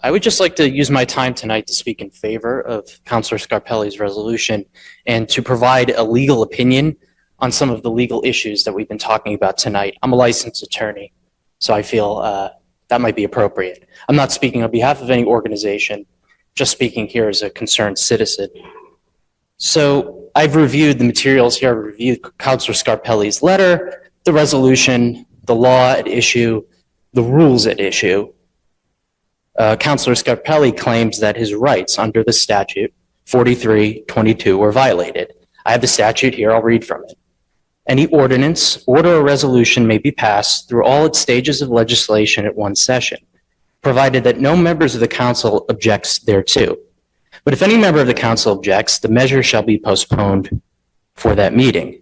I would just like to use my time tonight to speak in favor of Councilor Scarpelli's resolution and to provide a legal opinion on some of the legal issues that we've been talking about tonight. I'm a licensed attorney, so I feel that might be appropriate. I'm not speaking on behalf of any organization, just speaking here as a concerned citizen. So I've reviewed the materials here. I've reviewed Councilor Scarpelli's letter, the resolution, the law at issue, the rules at issue. Councilor Scarpelli claims that his rights under the statute 4322 were violated. I have the statute here. I'll read from it. Any ordinance, order, or resolution may be passed through all its stages of legislation at one session, provided that no members of the council objects thereto. But if any member of the council objects, the measure shall be postponed for that meeting.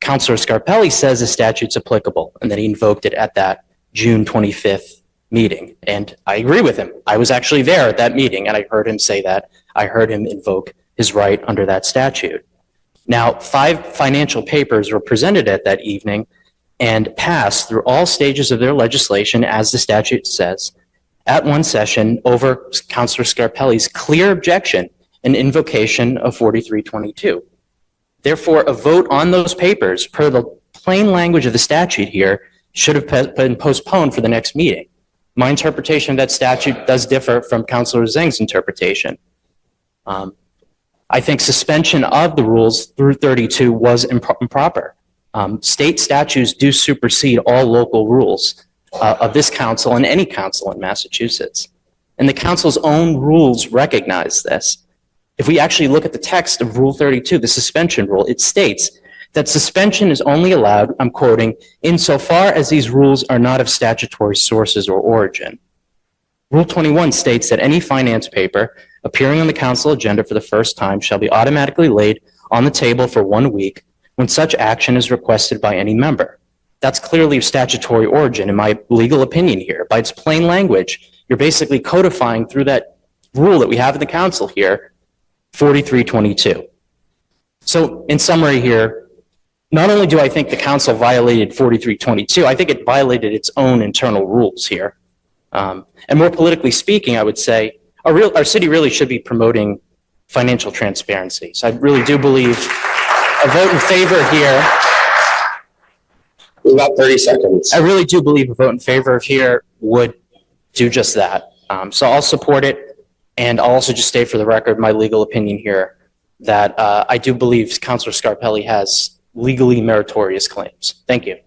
Councilor Scarpelli says the statute's applicable and that he invoked it at that June 25th meeting. And I agree with him. I was actually there at that meeting and I heard him say that. I heard him invoke his right under that statute. Now, 5 financial papers were presented at that evening and passed through all stages of their legislation, as the statute says, at one session over Councilor Scarpelli's clear objection and invocation of 4322. Therefore, a vote on those papers, per the plain language of the statute here, should have been postponed for the next meeting. My interpretation of that statute does differ from Councilor Zeng's interpretation. I think suspension of the rules through 32 was improper. State statutes do supersede all local rules of this council and any council in Massachusetts. And the council's own rules recognize this. If we actually look at the text of Rule 32, the suspension rule, it states that suspension is only allowed, I'm quoting, insofar as these rules are not of statutory sources or origin. Rule 21 states that any finance paper appearing on the council agenda for the first time shall be automatically laid on the table for 1 week when such action is requested by any member. That's clearly of statutory origin in my legal opinion here. By its plain language, you're basically codifying through that rule that we have in the council here, 4322. So in summary here, not only do I think the council violated 4322, I think it violated its own internal rules here. And more politically speaking, I would say our city really should be promoting financial transparency. So I really do believe a vote in favor here. About 30 seconds. I really do believe a vote in favor of here would do just that. So I'll support it. And I'll also just state for the record my legal opinion here that I do believe Councilor Scarpelli has legally meritorious claims. Thank you.